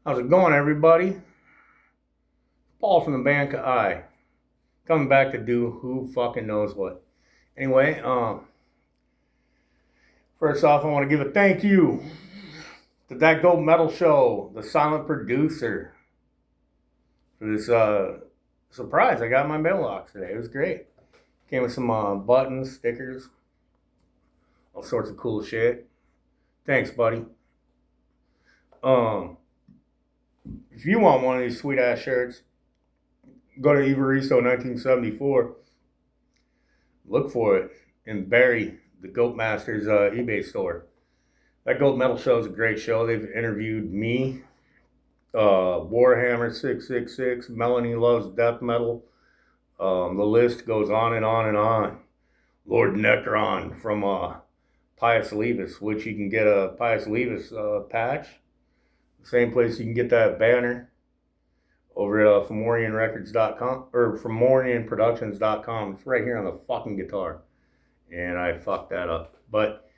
How's it going, everybody? Paul from the band I. Coming back to do who fucking knows what. Anyway, first off, I want to give a thank you to That Gold Metal Show, the silent producer, for this surprise I got in my mailbox today. It was great. Came with some buttons, stickers, all sorts of cool shit. Thanks, buddy. Um, if you want one of these sweet ass shirts, go to Evaristo 1974. Look for it in Barry, the Goat Masters eBay store. That Gold Metal Show is a great show. They've interviewed me, Warhammer 666, Melanie Loves Death Metal. The list goes on and on and on. Lord Necron from Pius Levis, which you can get a Pius Levis patch. Same place you can get that banner over at FomorianRecords.com or FomorianProductions.com. It's right here on the fucking guitar. And I fucked that up. But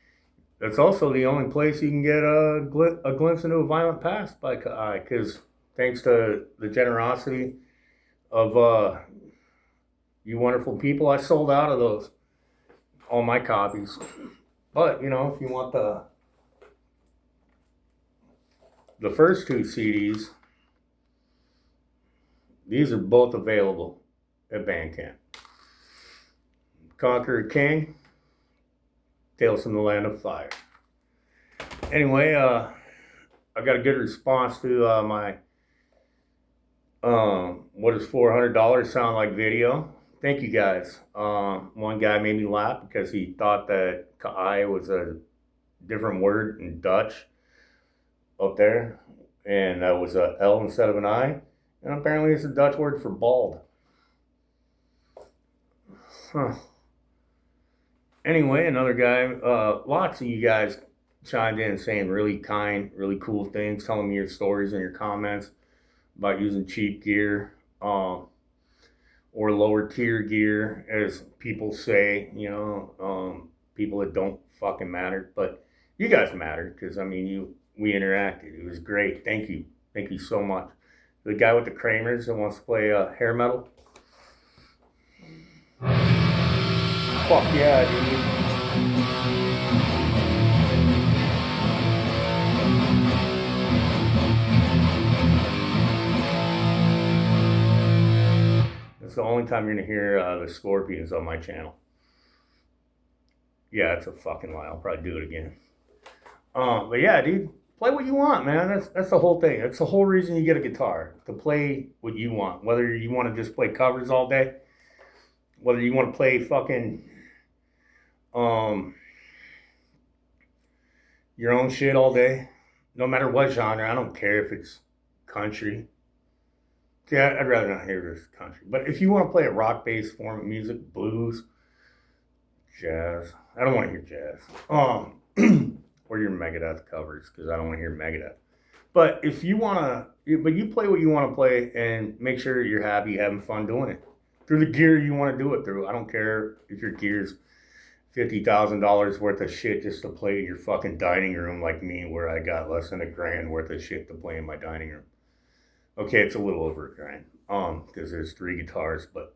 it's also the only place you can get a glimpse into a violent past by Kai, because thanks to the generosity of you wonderful people, I sold out of those, all my copies. But, you know, if you want the first two CDs, these are both available at Bandcamp. Conqueror King, Tales from the Land of Fire. Anyway, I got a good response to my what does $400 sound like video. Thank you guys. One guy made me laugh because he thought that Ka'ai was a different word in Dutch up there, and that was a L instead of an I, and apparently it's a Dutch word for bald. Huh. Anyway, another guy, lots of you guys chimed in saying really kind, really cool things, telling me your stories and your comments about using cheap gear, or lower tier gear, as people say, you know, people that don't fucking matter. But you guys matter, because, I mean, we interacted. It was great. Thank you. Thank you so much. The guy with the Kramers that wants to play hair metal. Fuck yeah, dude. It's the only time you're gonna hear the Scorpions on my channel. Yeah, it's a fucking lie. I'll probably do it again. But yeah, dude, play what you want, man. That's the whole thing. That's the whole reason you get a guitar, to play what you want. Whether you want to just play covers all day, whether you want to play fucking your own shit all day, no matter what genre. I don't care if it's country. Yeah, I'd rather not hear this country. But if you want to play a rock-based form of music, blues, jazz, I don't want to hear jazz. Or your Megadeth covers, because I don't want to hear Megadeth. But if you want to, but you play what you want to play, and make sure you're happy, having fun doing it. Through the gear you want to do it through. I don't care if your gear's $50,000 worth of shit just to play in your fucking dining room, like me, where I got less than $1,000 worth of shit to play in my dining room. Okay, it's a little over $1,000, because there's 3 guitars, but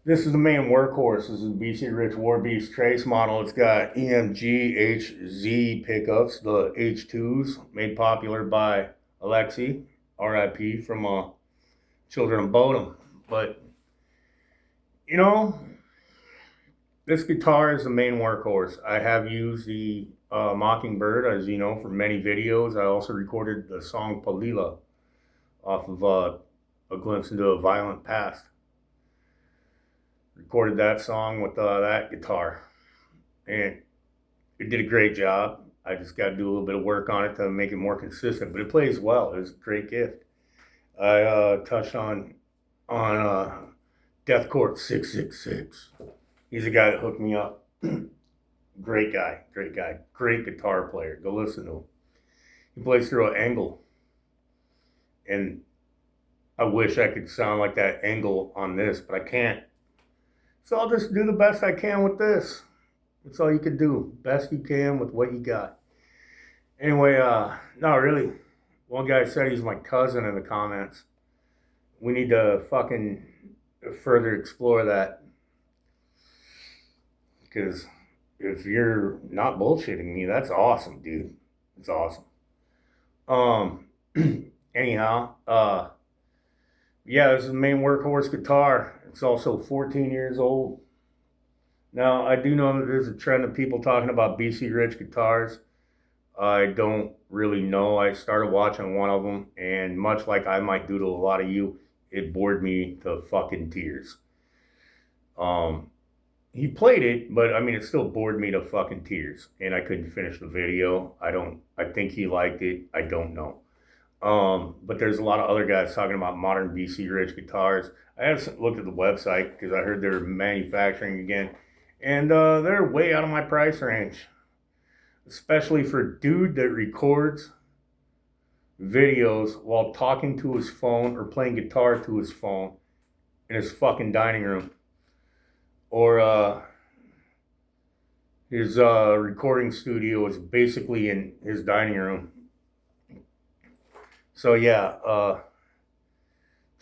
this is the main workhorse. This is BC Rich Warbeast Trace model. It's got EMG HZ pickups, the H2s, made popular by Alexi, RIP, from Children of Bodom. But, you know, this guitar is the main workhorse. I have used the Mockingbird, as you know, for many videos. I also recorded the song Palila off of A Glimpse into a Violent Past. Recorded that song with that guitar, and it did a great job. I just got to do a little bit of work on it to make it more consistent, but it plays well. It was a great gift. I touched on Death Court 666. He's the guy that hooked me up. Great guy, great guitar player. Go listen to him. He plays through an angle, and I wish I could sound like that angle on this, but I can't. So I'll just do the best I can with this. That's all you can do. Best you can with what you got. Anyway, no, really, One guy said he's my cousin in the comments. We need to fucking further explore that. Because if you're not bullshitting me, that's awesome, dude. It's awesome. Anyhow, yeah, this is the main workhorse guitar. It's also 14 years old. Now, I do know that there's a trend of people talking about BC Rich guitars. I don't really know. I started watching one of them, and much like I might do to a lot of you, it bored me to fucking tears. He played it, but I mean, it still bored me to fucking tears, and I couldn't finish the video. I think he liked it. I don't know. But there's a lot of other guys talking about modern BC Rich guitars. I haven't looked at the website because I heard they're manufacturing again, and they're way out of my price range, especially for a dude that records videos while talking to his phone or playing guitar to his phone in his fucking dining room, or his recording studio is basically in his dining room. So yeah,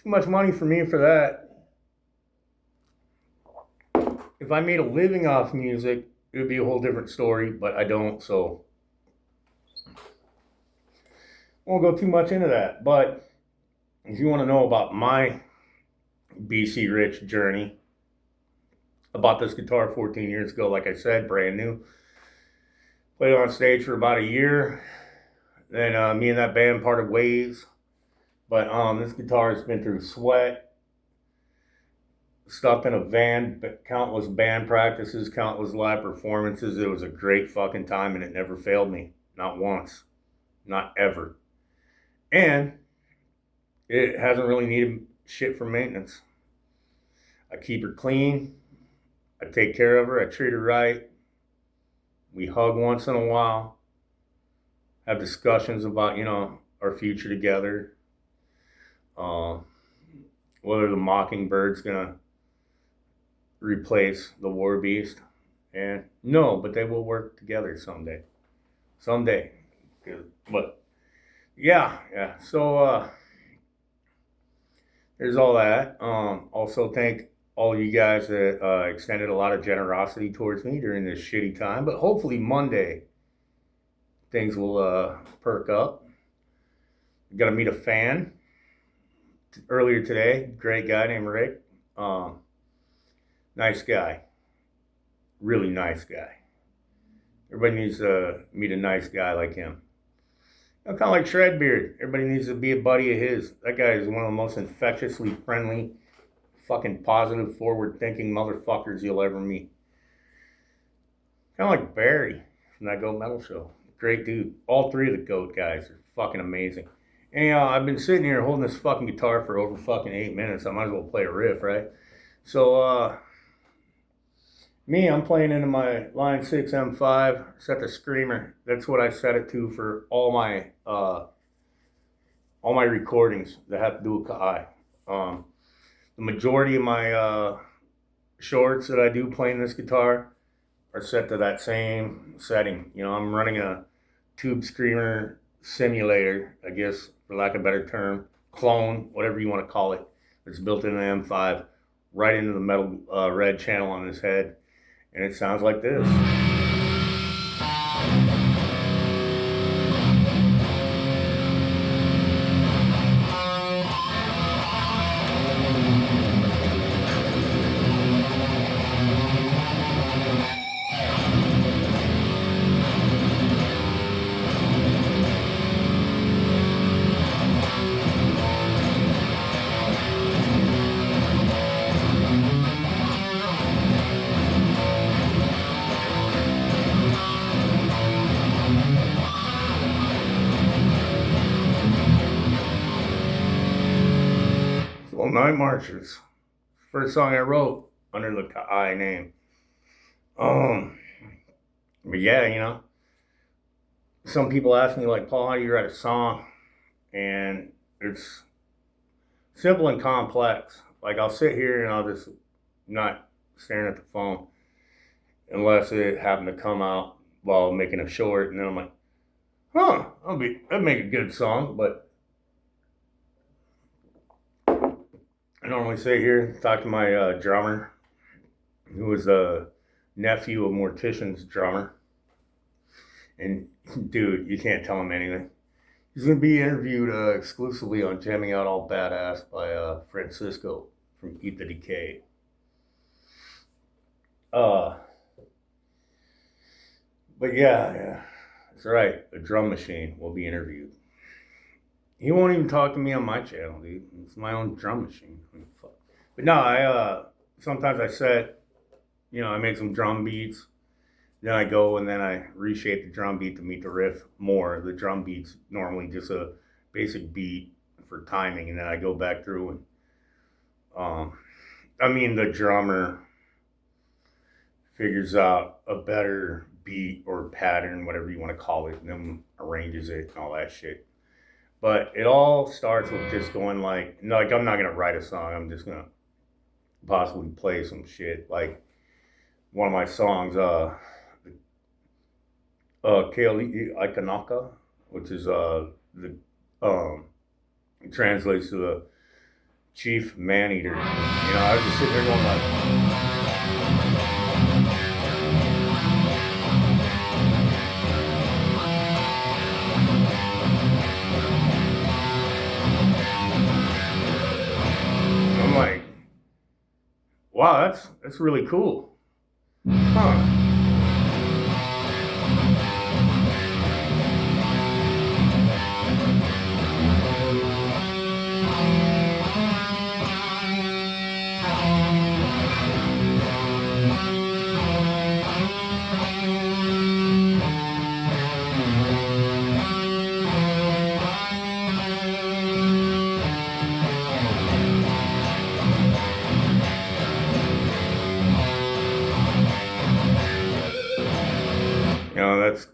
too much money for me for that. If I made a living off music, it would be a whole different story, but I don't, so won't go too much into that. But if you want to know about my BC Rich journey, I bought this guitar 14 years ago, like I said, brand new. Played on stage for about a year. Then me and that band parted ways. But this guitar has been through sweat, stuck in a van, countless band practices, countless live performances. It was a great fucking time, and it never failed me. Not once. Not ever. And it hasn't really needed shit for maintenance. I keep her clean. I take care of her. I treat her right. We hug once in a while. Have discussions about, our future together. Whether the Mockingbird's gonna replace the War Beast. And no, but they will work together someday. Someday. But yeah. So there's all that. Also thank all you guys that extended a lot of generosity towards me during this shitty time. But hopefully Monday things will perk up. Got to meet a fan earlier today. Great guy named Rick. Nice guy. Really nice guy. Everybody needs to meet a nice guy like him. Kind of like Shredbeard. Everybody needs to be a buddy of his. That guy is one of the most infectiously friendly, fucking positive, forward-thinking motherfuckers you'll ever meet. Kind of like Barry from that Goat Metal show. Great dude. All three of the Goat guys are fucking amazing. Anyhow, I've been sitting here holding this fucking guitar for over fucking 8 minutes. I might as well play a riff, right? So, I'm playing into my Line 6 M5, set the Screamer. That's what I set it to for all my recordings that have to do with Kai. The majority of my shorts that I do playing this guitar are set to that same setting. I'm running a Tube Screamer simulator, I guess, for lack of a better term, clone, whatever you want to call it. It's built into the M5, right into the metal red channel on his head. And it sounds like this. Night Marchers. First song I wrote under the Kai name. But yeah, some people ask me, like, Paul, how do you write a song? And it's simple and complex. Like, I'll sit here and I'll just not staring at the phone unless it happened to come out while making a short, and then I'm like, that'd make a good song, but I normally sit here, talk to my drummer, who was the nephew of Mortician's drummer. And dude, you can't tell him anything. He's going to be interviewed exclusively on Jamming Out All Badass by Francisco from Eat the Decay. But yeah, that's right. A drum machine will be interviewed. He won't even talk to me on my channel, dude. It's my own drum machine. I mean, fuck. But no, I sometimes I set, I make some drum beats. Then I go and then I reshape the drum beat to meet the riff more. The drum beat's normally just a basic beat for timing, and then I go back through and the drummer figures out a better beat or pattern, whatever you want to call it, and then arranges it and all that shit. But it all starts with just going like I'm not gonna write a song. I'm just gonna possibly play some shit. Like one of my songs, Keali Ikanaka, which is translates to the chief man eater. I was just sitting there going like, I'm like, wow, that's really cool. Huh.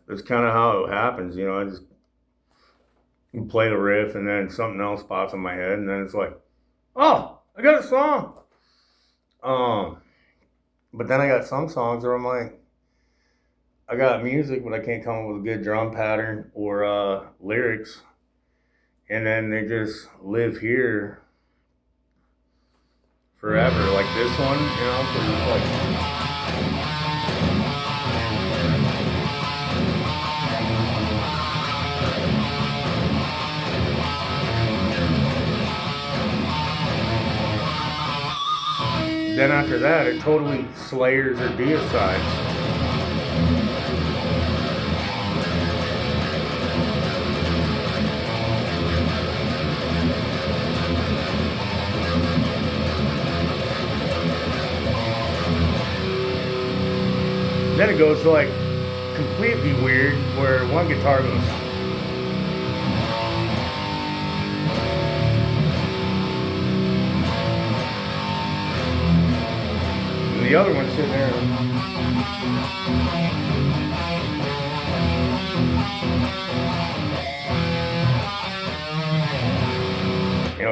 That's kind of how it happens. I just play the riff and then something else pops in my head and then it's like, oh, I got a song. But then I got some songs where I'm like, I got music, but I can't come up with a good drum pattern or lyrics. And then they just live here forever. Like this one, because it's like... Then after that, it totally slayers or deicides. Then it goes to like completely weird, where one guitar goes. The other one's sitting there.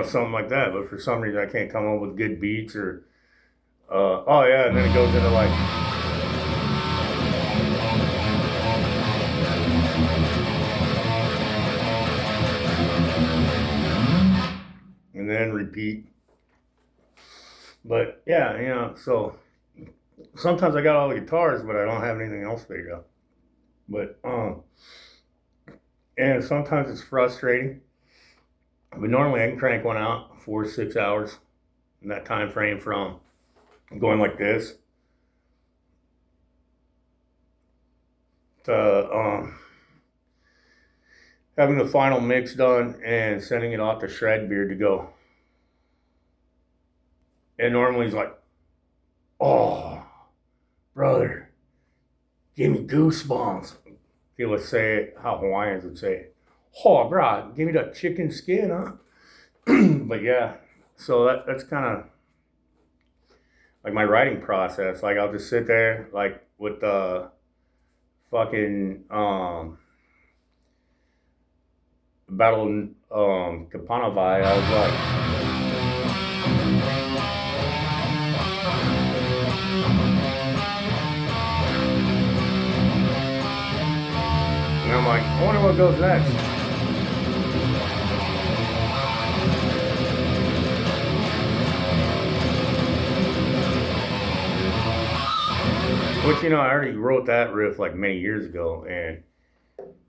Something like that. But for some reason, I can't come up with good beats or, and then it goes into like. And then repeat. But yeah, so. Sometimes I got all the guitars, but I don't have anything else figured out. But, and sometimes it's frustrating. But normally I can crank one out 4 to 6 hours in that time frame from going like this to having the final mix done and sending it off to Shredbeard to go. And normally he's like, oh, brother, give me goosebumps. He would say it how Hawaiians would say it. Oh, bro, give me that chicken skin, huh? But yeah, so that's kind of like my writing process. Like I'll just sit there, like with the fucking Battle Kapanavai. I was like. And I'm like, I wonder what goes next. Which, I already wrote that riff like many years ago, and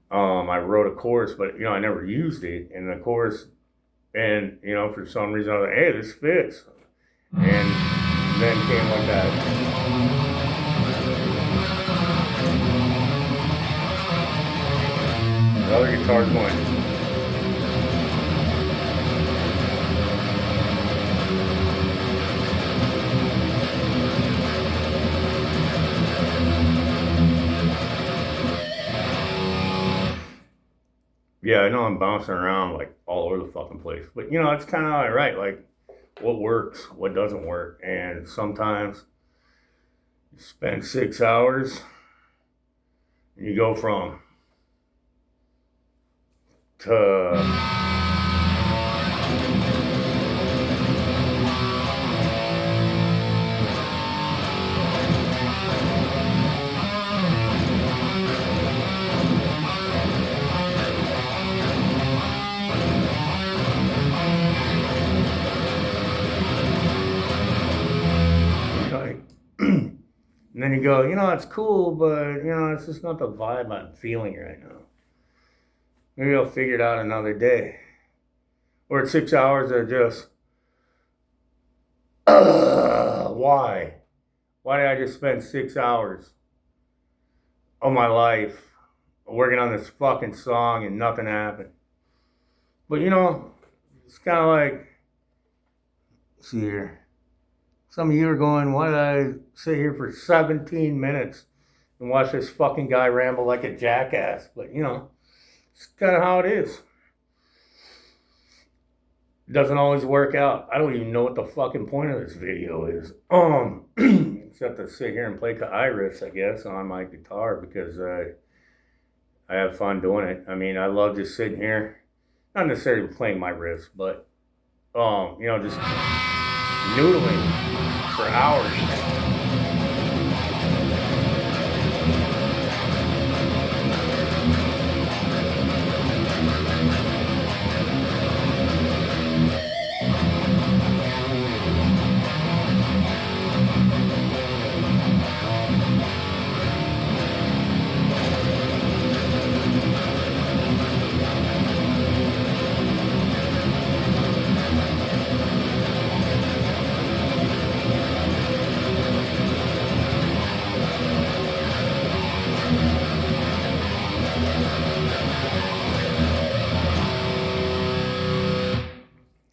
I wrote a chorus, but I never used it. And the chorus, and for some reason I was like, hey, this fits, and then came like that. The other guitar's going. Yeah, I know I'm bouncing around like all over the fucking place, but it's kind of how I write, like what works, what doesn't work, and sometimes you spend 6 hours and you go from to and then you go, it's cool, but, it's just not the vibe I'm feeling right now. Maybe I'll figure it out another day. Or it's 6 hours of just, why? Why did I just spend 6 hours of my life working on this fucking song and nothing happened? But, it's kind of like, let's see here. Some of you are going, why did I sit here for 17 minutes and watch this fucking guy ramble like a jackass? But, it's kind of how it is. It doesn't always work out. I don't even know what the fucking point of this video is. Except to sit here and play riffs, I guess, on my guitar because I have fun doing it. I mean, I love just sitting here, not necessarily playing my riffs, but, just noodling for hours.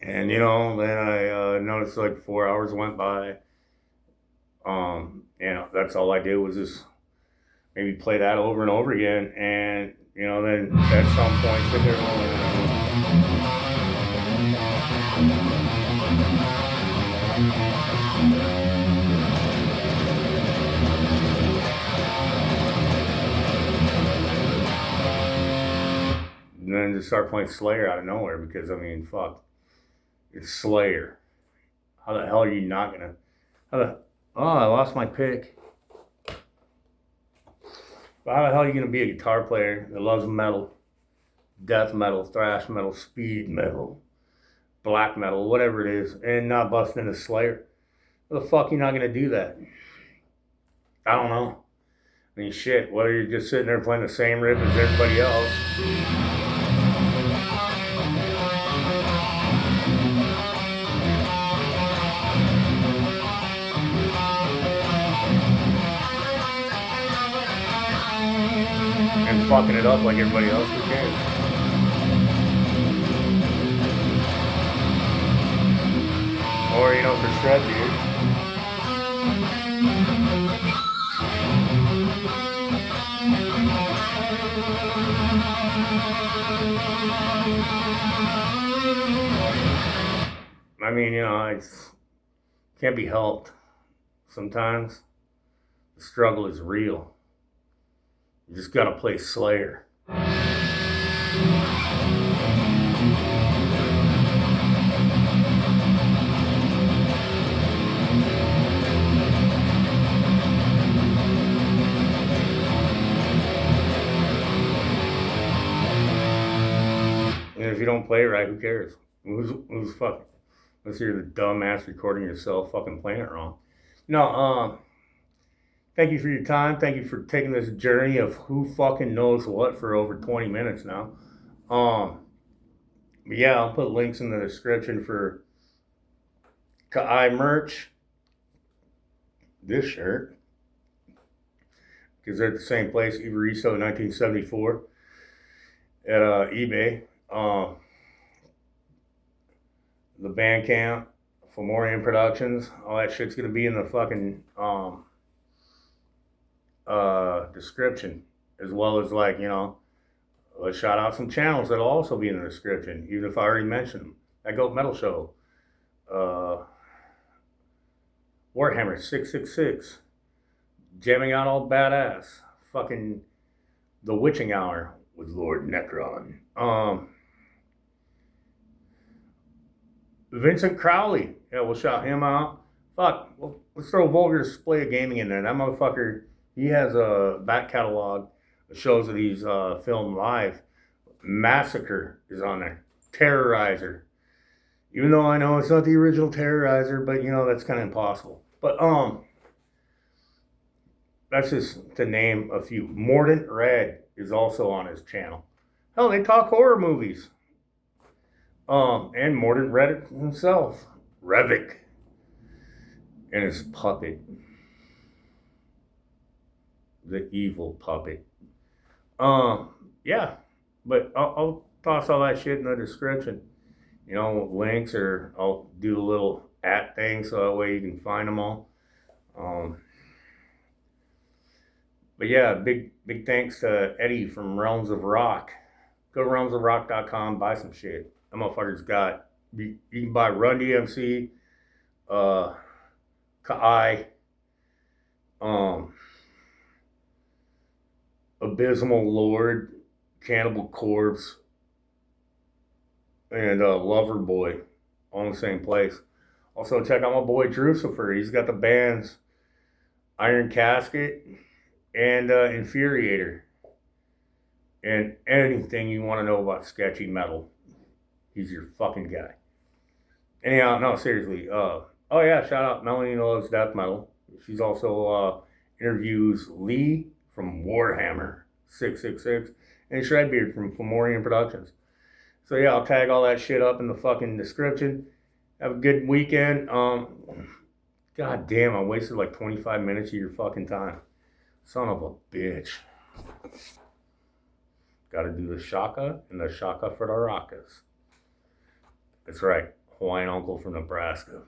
And then I noticed like 4 hours went by. That's all I did was just maybe play that over and over again. And then at some point sit there and then just start playing Slayer out of nowhere because fuck. It's Slayer. How the hell are you not gonna? Oh, I lost my pick. But how the hell are you gonna be a guitar player that loves metal, death metal, thrash metal, speed metal, black metal, whatever it is, and not bust into Slayer? How the fuck are you not gonna do that? I don't know. Shit. Whether you're just sitting there playing the same riff as everybody else. And fucking it up like everybody else who cares. Or, for shred, dude. It can't be helped. Sometimes the struggle is real. You just gotta play Slayer. And if you don't play it right, who cares? Who's fucking? Unless you're the dumbass recording yourself fucking playing it wrong. No, thank you for your time. Thank you for taking this journey of who fucking knows what for over 20 minutes now. But yeah, I'll put links in the description for Kai merch. This shirt. Because they're at the same place, Ivoriso 1974 at eBay. The Bandcamp, Fomorian Productions, all that shit's gonna be in the fucking description, as well as, like, you know, let's shout out some channels that'll also be in the description, even if I already mentioned them. That Goat Metal Show, Warhammer 666, Jamming Out All Badass, fucking The Witching Hour with Lord Necron, Vincent Crowley, yeah, we'll shout him out. Fuck, well, let's throw Vulgar Display of Gaming in there. That motherfucker, he has a back catalog of shows that he's filmed live. Massacre is on there. Terrorizer. Even though I know it's not the original Terrorizer, but you know, that's kind of impossible. But that's just to name a few. Mordant Red is also on his channel. Hell, they talk horror movies. And Mordant Red himself, Revik, and his puppet, the evil puppet. Yeah, but I'll toss all that shit in the description. You know, links, or I'll do a little @ thing so that way you can find them all. But yeah, big thanks to Eddie from Realms of Rock. Go to realmsofrock.com, buy some shit. That motherfucker's got, you can buy Run DMC, Kai, Abysmal Lord, Cannibal Corpse, and Lover Boy, all in the same place. Also, check out my boy Drucifer. He's got the bands Iron Casket and Infuriator. And anything you want to know about sketchy metal, he's your fucking guy. Anyhow, no, seriously. Oh yeah, shout out Melanie Loves Death Metal. She's also interviews Lee from Warhammer 666 and Shredbeard from Fomorian Productions. So yeah, I'll tag all that shit up in the fucking description. Have a good weekend. God damn, I wasted like 25 minutes of your fucking time. Son of a bitch. Gotta do the shaka and the shaka for the rockas. That's right, Hawaiian uncle from Nebraska.